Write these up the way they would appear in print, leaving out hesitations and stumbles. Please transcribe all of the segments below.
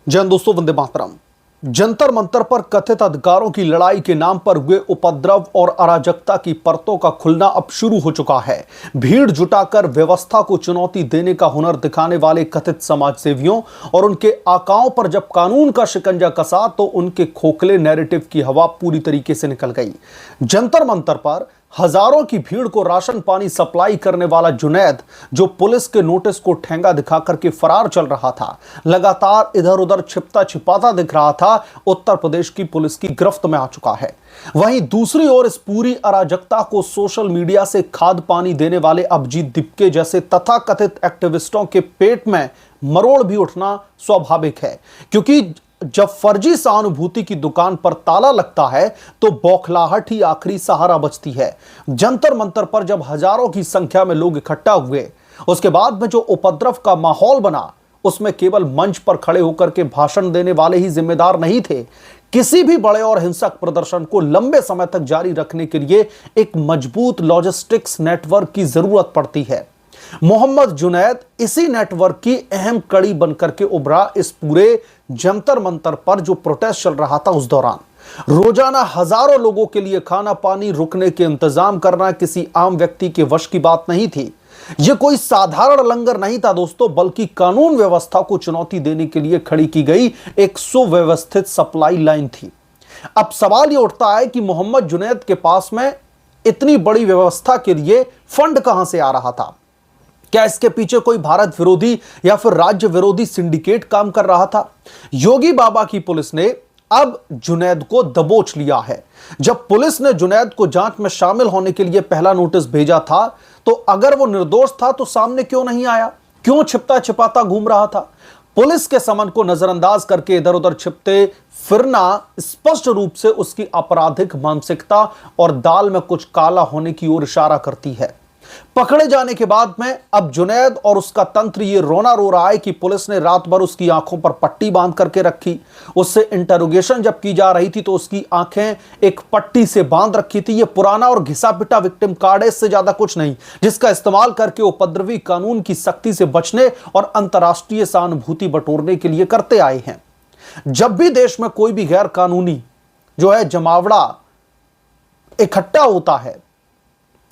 जय हिंद दोस्तों, वंदे मातरम। जंतर मंतर पर कथित अधिकारों की लड़ाई के नाम पर हुए उपद्रव और अराजकता की परतों का खुलना अब शुरू हो चुका है। भीड़ जुटाकर व्यवस्था को चुनौती देने का हुनर दिखाने वाले कथित समाजसेवियों और उनके आकाओं पर जब कानून का शिकंजा कसा तो उनके खोखले नैरेटिव की हवा पूरी तरीके से निकल गई। जंतर मंतर पर हजारों की भीड़ को राशन पानी सप्लाई करने वाला जुनैद, जो पुलिस के नोटिस को ठेंगा दिखाकर के फरार चल रहा था, लगातार इधर उधर छिपता छिपाता दिख रहा था, उत्तर प्रदेश की पुलिस की गिरफ्त में आ चुका है। वहीं दूसरी ओर इस पूरी अराजकता को सोशल मीडिया से खाद पानी देने वाले अभिजीत दिपके जैसे तथाकथित एक्टिविस्टों के पेट में मरोड़ भी उठना स्वाभाविक है, क्योंकि जब फर्जी सहानुभूति की दुकान पर ताला लगता है तो बौखलाहट ही आखिरी सहारा बचती है। जंतर मंतर पर जब हजारों की संख्या में लोग इकट्ठा हुए, उसके बाद में जो उपद्रव का माहौल बना, उसमें केवल मंच पर खड़े होकर के भाषण देने वाले ही जिम्मेदार नहीं थे। किसी भी बड़े और हिंसक प्रदर्शन को लंबे समय तक जारी रखने के लिए एक मजबूत लॉजिस्टिक्स नेटवर्क की जरूरत पड़ती है। मोहम्मद जुनैद इसी नेटवर्क की अहम कड़ी बनकर के उभरा। इस पूरे जंतर मंतर पर जो प्रोटेस्ट चल रहा था, उस दौरान रोजाना हजारों लोगों के लिए खाना पानी रुकने के इंतजाम करना किसी आम व्यक्ति के वश की बात नहीं थी। यह कोई साधारण लंगर नहीं था दोस्तों, बल्कि कानून व्यवस्था को चुनौती देने के लिए खड़ी की गई एक सुव्यवस्थित सप्लाई लाइन थी। अब सवाल यह उठता है कि मोहम्मद जुनैद के पास में इतनी बड़ी व्यवस्था के लिए फंड कहां से आ रहा था? क्या इसके पीछे कोई भारत विरोधी या फिर राज्य विरोधी सिंडिकेट काम कर रहा था? योगी बाबा की पुलिस ने अब जुनैद को दबोच लिया है। जब पुलिस ने जुनैद को जांच में शामिल होने के लिए पहला नोटिस भेजा था, तो अगर वो निर्दोष था तो सामने क्यों नहीं आया? क्यों छिपता छिपाता घूम रहा था? पुलिस के समन को नजरअंदाज करके इधर उधर छिपते फिरना स्पष्ट रूप से उसकी आपराधिक मानसिकता और दाल में कुछ काला होने की ओर इशारा करती है। पकड़े जाने के बाद में अब जुनैद और उसका तंत्र ये रोना रो रहा है कि पुलिस ने रात भर उसकी आंखों पर पट्टी बांध करके रखी। उससे इंटरोगेशन जब की जा रही थी तो उसकी आंखें एक पट्टी से बांध रखी थी। ये पुराना और घिसा पिटा विक्टिम कार्ड है, इससे ज्यादा कुछ नहीं, जिसका इस्तेमाल करके उपद्रवी कानून की सख्ती से बचने और अंतर्राष्ट्रीय सहानुभूति बटोरने के लिए करते आए हैं। जब भी देश में कोई भी गैर कानूनी जो है जमावड़ा इकट्ठा होता है,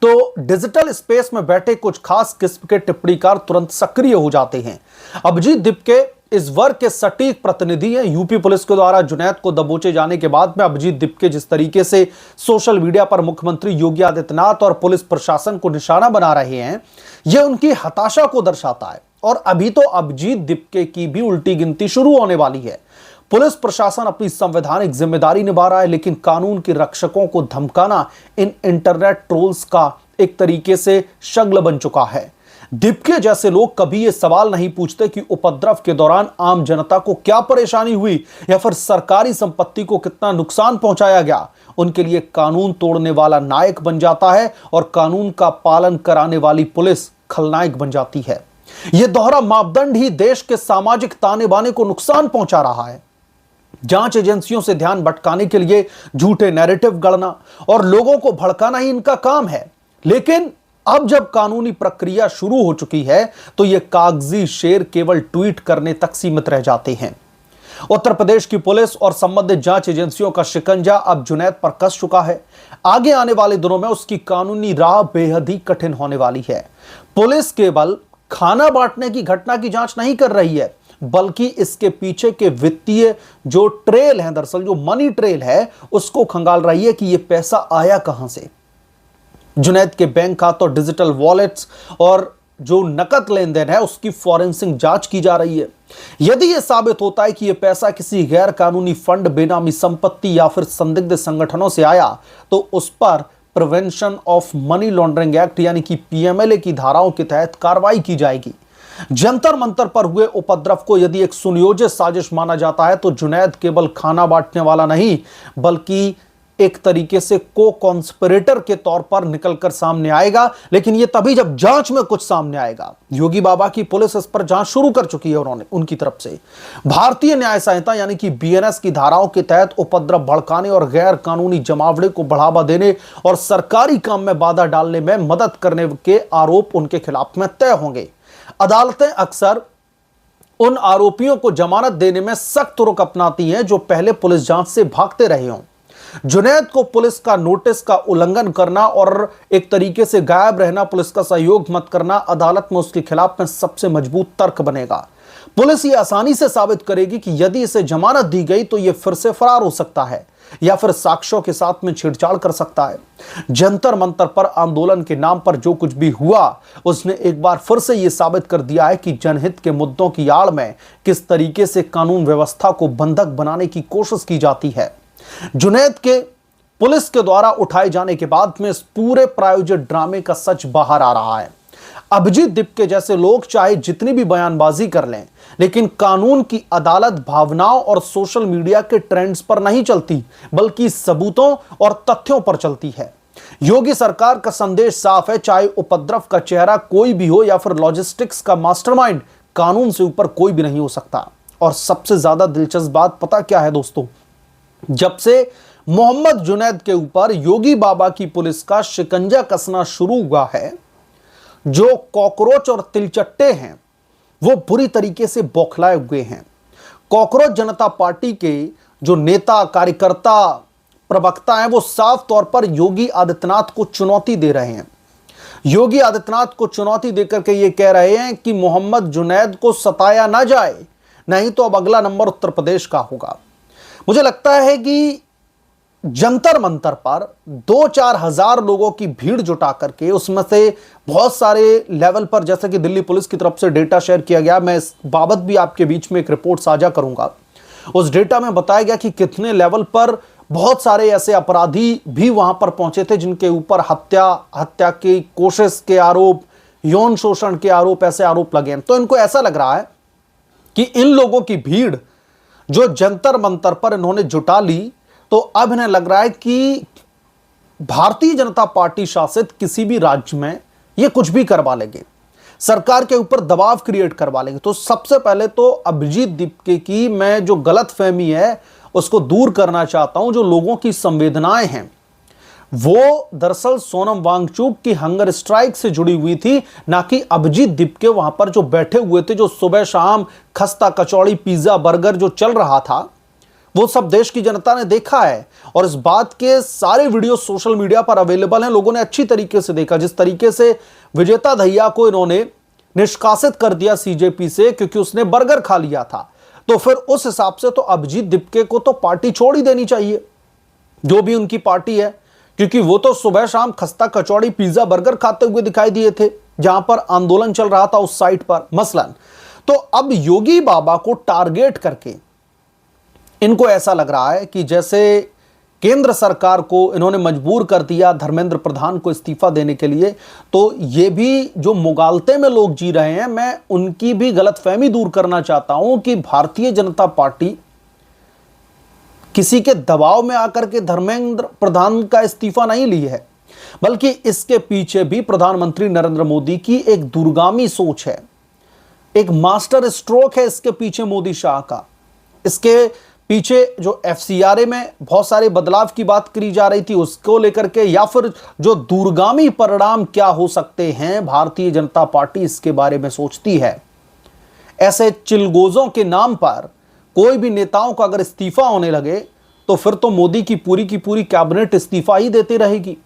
तो डिजिटल स्पेस में बैठे कुछ खास किस्म के टिप्पणीकार तुरंत सक्रिय हो जाते हैं। अभिजीत दिपके इस वर्ग के सटीक प्रतिनिधि हैं। यूपी पुलिस के द्वारा जुनैद को दबोचे जाने के बाद में अभिजीत दिपके जिस तरीके से सोशल मीडिया पर मुख्यमंत्री योगी आदित्यनाथ और पुलिस प्रशासन को निशाना बना रहे हैं, यह उनकी हताशा को दर्शाता है। और अभी तो अभिजीत दिपके की भी उल्टी गिनती शुरू होने वाली है। पुलिस प्रशासन अपनी संवैधानिक जिम्मेदारी निभा रहा है, लेकिन कानून के रक्षकों को धमकाना इन इंटरनेट ट्रोल्स का एक तरीके से शगल बन चुका है। दिपके जैसे लोग कभी यह सवाल नहीं पूछते कि उपद्रव के दौरान आम जनता को क्या परेशानी हुई या फिर सरकारी संपत्ति को कितना नुकसान पहुंचाया गया। उनके लिए कानून तोड़ने वाला नायक बन जाता है और कानून का पालन कराने वाली पुलिस खलनायक बन जाती है। यह दोहरा मापदंड ही देश के सामाजिक ताने बाने को नुकसान पहुंचा रहा है। जांच एजेंसियों से ध्यान भटकाने के लिए झूठे नैरेटिव गढ़ना और लोगों को भड़काना ही इनका काम है। लेकिन अब जब कानूनी प्रक्रिया शुरू हो चुकी है, तो ये कागजी शेर केवल ट्वीट करने तक सीमित रह जाते हैं। उत्तर प्रदेश की पुलिस और संबंधित जांच एजेंसियों का शिकंजा अब जुनैद पर कस चुका है। आगे आने वाले दिनों में उसकी कानूनी राह बेहद ही कठिन होने वाली है। पुलिस केवल खाना बांटने की घटना की जांच नहीं कर रही है, बल्कि इसके पीछे के वित्तीय जो ट्रेल है, दरअसल जो मनी ट्रेल है, उसको खंगाल रही है कि यह पैसा आया कहां से। जुनैद के बैंक खातों, डिजिटल वॉलेट्स और जो नकद लेन देन है, उसकी फॉरेंसिक जांच की जा रही है। यदि यह साबित होता है कि यह पैसा किसी गैर कानूनी फंड, बेनामी संपत्ति या फिर संदिग्ध संगठनों से आया, तो उस पर prevention of money laundering act यानी कि पीएमएलए की धाराओं के तहत कार्रवाई की जाएगी। जंतर मंतर पर हुए उपद्रव को यदि एक सुनियोजित साजिश माना जाता है, तो जुनैद केवल खाना बांटने वाला नहीं, बल्कि एक तरीके से को कॉन्स्पिरेटर के तौर पर निकलकर सामने आएगा। लेकिन यह तभी जब जांच में कुछ सामने आएगा। योगी बाबा की पुलिस इस पर जांच शुरू कर चुकी है। उन्होंने उनकी तरफ से भारतीय न्याय संहिता यानी कि बीएनएस की धाराओं के तहत उपद्रव भड़काने और गैर कानूनी जमावड़े को बढ़ावा देने और सरकारी काम में बाधा डालने में मदद करने के आरोप उनके खिलाफ में तय होंगे। अदालतें अक्सर उन आरोपियों को जमानत देने में सख्त रुख अपनाती हैं जो पहले पुलिस जांच से भागते रहे हों। जुनैद को पुलिस का नोटिस का उल्लंघन करना और एक तरीके से गायब रहना, पुलिस का सहयोग मत करना अदालत में उसके खिलाफ में सबसे मजबूत तर्क बनेगा। पुलिस ये आसानी से साबित करेगी कि यदि इसे जमानत दी गई तो यह फिर से फरार हो सकता है या फिर साक्ष्यों के साथ में छेड़छाड़ कर सकता है। जंतर मंतर पर आंदोलन के नाम पर जो कुछ भी हुआ, उसने एक बार फिर से यह साबित कर दिया है कि जनहित के मुद्दों की आड़ में किस तरीके से कानून व्यवस्था को बंधक बनाने की कोशिश की जाती है। जुनैद के पुलिस के द्वारा उठाए जाने के बाद में इस पूरे प्रायोजित ड्रामे का सच बाहर आ रहा है। अभिजीत दीपके जैसे लोग चाहे जितनी भी बयानबाजी कर लें, लेकिन कानून की अदालत भावनाओं और सोशल मीडिया के ट्रेंड्स पर नहीं चलती, बल्कि सबूतों और तथ्यों पर चलती है। योगी सरकार का संदेश साफ है, चाहे उपद्रव का चेहरा कोई भी हो या फिर लॉजिस्टिक्स का मास्टरमाइंड, कानून से ऊपर कोई भी नहीं हो सकता। और सबसे ज्यादा दिलचस्प बात पता क्या है दोस्तों, जब से मोहम्मद जुनैद के ऊपर योगी बाबा की पुलिस का शिकंजा कसना शुरू हुआ है, जो कॉकरोच और तिलचट्टे हैं वो बुरी तरीके से बौखलाए हुए हैं। कॉकरोच जनता पार्टी के जो नेता, कार्यकर्ता, प्रवक्ता हैं वो साफ तौर पर योगी आदित्यनाथ को चुनौती दे रहे हैं। योगी आदित्यनाथ को चुनौती देकर के ये कह रहे हैं कि मोहम्मद जुनैद को सताया ना जाए, नहीं तो अब अगला नंबर उत्तर प्रदेश का होगा। मुझे लगता है कि जंतर मंतर पर 2-4 हजार लोगों की भीड़ जुटा करके, उसमें से बहुत सारे लेवल पर, जैसे कि दिल्ली पुलिस की तरफ से डेटा शेयर किया गया, मैं इस बाबत भी आपके बीच में एक रिपोर्ट साझा करूंगा। उस डेटा में बताया गया कि कितने लेवल पर बहुत सारे ऐसे अपराधी भी वहां पर पहुंचे थे जिनके ऊपर हत्या की कोशिश के आरोप, यौन शोषण के आरोप, ऐसे आरोप लगे हैं। तो इनको ऐसा लग रहा है कि इन लोगों की भीड़ जो जंतर मंतर पर इन्होंने जुटा ली, तो अब इन्हें लग रहा है कि भारतीय जनता पार्टी शासित किसी भी राज्य में ये कुछ भी करवा लेंगे, सरकार के ऊपर दबाव क्रिएट करवा लेंगे। तो सबसे पहले तो अभिजीत दीपके की मैं जो गलतफहमी है उसको दूर करना चाहता हूं। जो लोगों की संवेदनाएं हैं वो दरअसल सोनम वांगचुक की हंगर स्ट्राइक से जुड़ी हुई थी, ना कि अभिजीत दीपके वहां पर जो बैठे हुए थे, जो सुबह शाम खस्ता कचौड़ी पिज्जा बर्गर जो चल रहा था वो सब देश की जनता ने देखा है। और इस बात के सारे वीडियो सोशल मीडिया पर अवेलेबल हैं, लोगों ने अच्छी तरीके से देखा। जिस तरीके से विजेता दहिया को इन्होंने निष्कासित कर दिया सीजेपी से क्योंकि उसने बर्गर खा लिया था, तो फिर उस हिसाब से तो अभिजीत दीपके को तो पार्टी छोड़ ही देनी चाहिए, जो भी उनकी पार्टी है, क्योंकि वो तो सुबह शाम खस्ता कचौड़ी पिज्जा बर्गर खाते हुए दिखाई दिए थे जहां पर आंदोलन चल रहा था उस साइट पर मसलन। तो अब योगी बाबा को टारगेट करके इनको ऐसा लग रहा है कि जैसे केंद्र सरकार को इन्होंने मजबूर कर दिया धर्मेंद्र प्रधान को इस्तीफा देने के लिए, तो ये भी जो मुगालते में लोग जी रहे हैं, मैं उनकी भी गलतफहमी दूर करना चाहता हूं कि भारतीय जनता पार्टी किसी के दबाव में आकर के धर्मेंद्र प्रधान का इस्तीफा नहीं ली है, बल्कि इसके पीछे भी प्रधानमंत्री नरेंद्र मोदी की एक दूरगामी सोच है, एक मास्टर स्ट्रोक है इसके पीछे मोदी शाह का। इसके पीछे जो एफसीआरए में बहुत सारे बदलाव की बात करी जा रही थी उसको लेकर के, या फिर जो दूरगामी परिणाम क्या हो सकते हैं, भारतीय जनता पार्टी इसके बारे में सोचती है। ऐसे चिलगोजों के नाम पर कोई भी नेताओं का अगर इस्तीफा होने लगे तो फिर तो मोदी की पूरी कैबिनेट इस्तीफा ही देती रहेगी।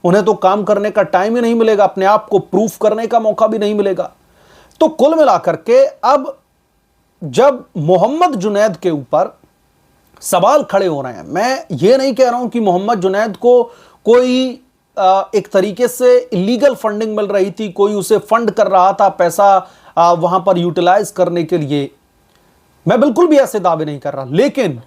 उन्हें तो काम करने का टाइम ही नहीं मिलेगा, अपने आप को प्रूफ करने का मौका भी नहीं मिलेगा। तो कुल मिलाकर के अब जब मोहम्मद जुनैद के ऊपर सवाल खड़े हो रहे हैं, मैं ये नहीं कह रहा हूं कि मोहम्मद जुनैद को कोई एक तरीके से इलीगल फंडिंग मिल रही थी, कोई उसे फंड कर रहा था पैसा वहां पर यूटिलाइज करने के लिए, मैं बिल्कुल भी ऐसे दावे नहीं कर रहा। लेकिन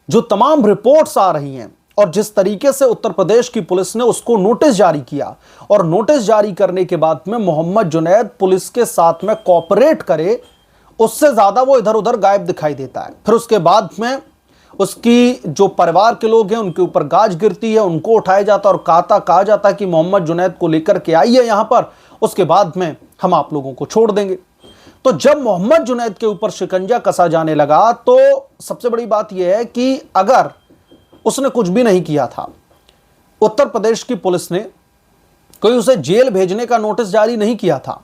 जो तमाम रिपोर्ट्स आ रही हैं और जिस तरीके से उत्तर प्रदेश की पुलिस ने उसको नोटिस जारी किया, और नोटिस जारी करने के बाद में मोहम्मद जुनैद पुलिस के साथ में कोऑपरेट करे, उससे ज्यादा वो इधर उधर गायब दिखाई देता है। फिर उसके बाद में उसकी जो परिवार के लोग हैं उनके ऊपर गाज गिरती है, उनको उठाया जाता है और कहा जाता है कि मोहम्मद जुनैद को लेकर के आइए यहां पर, उसके बाद में हम आप लोगों को छोड़ देंगे। तो जब मोहम्मद जुनैद के ऊपर शिकंजा कसा जाने लगा तो सबसे बड़ी बात यह है कि अगर उसने कुछ भी नहीं किया था, उत्तर प्रदेश की पुलिस ने कोई उसे जेल भेजने का नोटिस जारी नहीं किया था,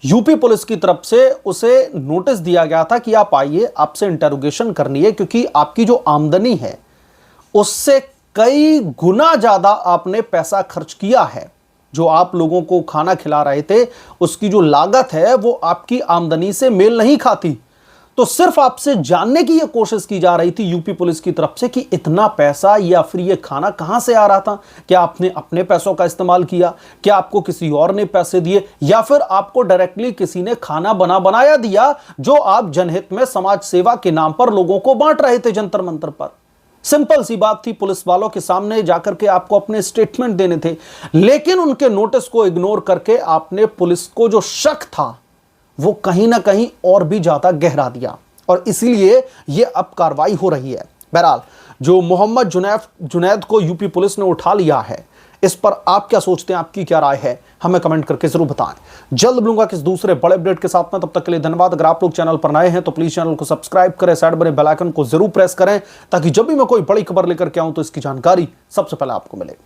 यूपी पुलिस की तरफ से उसे नोटिस दिया गया था कि आप आइए, आपसे इंटरोगेशन करनी है, क्योंकि आपकी जो आमदनी है उससे कई गुना ज्यादा आपने पैसा खर्च किया है। जो आप लोगों को खाना खिला रहे थे उसकी जो लागत है वो आपकी आमदनी से मेल नहीं खाती। तो सिर्फ आपसे जानने की यह कोशिश की जा रही थी यूपी पुलिस की तरफ से कि इतना पैसा या फिर यह खाना कहां से आ रहा था। क्या आपने अपने पैसों का इस्तेमाल किया, क्या आपको किसी और ने पैसे दिए, या फिर आपको डायरेक्टली किसी ने खाना बनाया दिया जो आप जनहित में समाज सेवा के नाम पर लोगों को बांट रहे थे जंतर मंतर पर। सिंपल सी बात थी, पुलिस वालों के सामने जाकर के आपको अपने स्टेटमेंट देने थे, लेकिन उनके नोटिस को इग्नोर करके आपने पुलिस को जो शक था वो कहीं ना कहीं और भी ज्यादा गहरा दिया, और इसीलिए यह अब कार्रवाई हो रही है। बहरहाल जो मोहम्मद जुनैद को यूपी पुलिस ने उठा लिया है, इस पर आप क्या सोचते हैं, आपकी क्या राय है, हमें कमेंट करके जरूर बताएं। जल्द मिलूंगा किस दूसरे बड़े अपडेट के साथ में, तब तक के लिए धन्यवाद। अगर आप लोग चैनल पर नए हैं तो प्लीज चैनल को सब्सक्राइब करें, साइड बने बेल आइकन को जरूर प्रेस करें, ताकि जब भी मैं कोई बड़ी खबर लेकर के आऊं तो इसकी जानकारी सबसे पहले आपको मिले।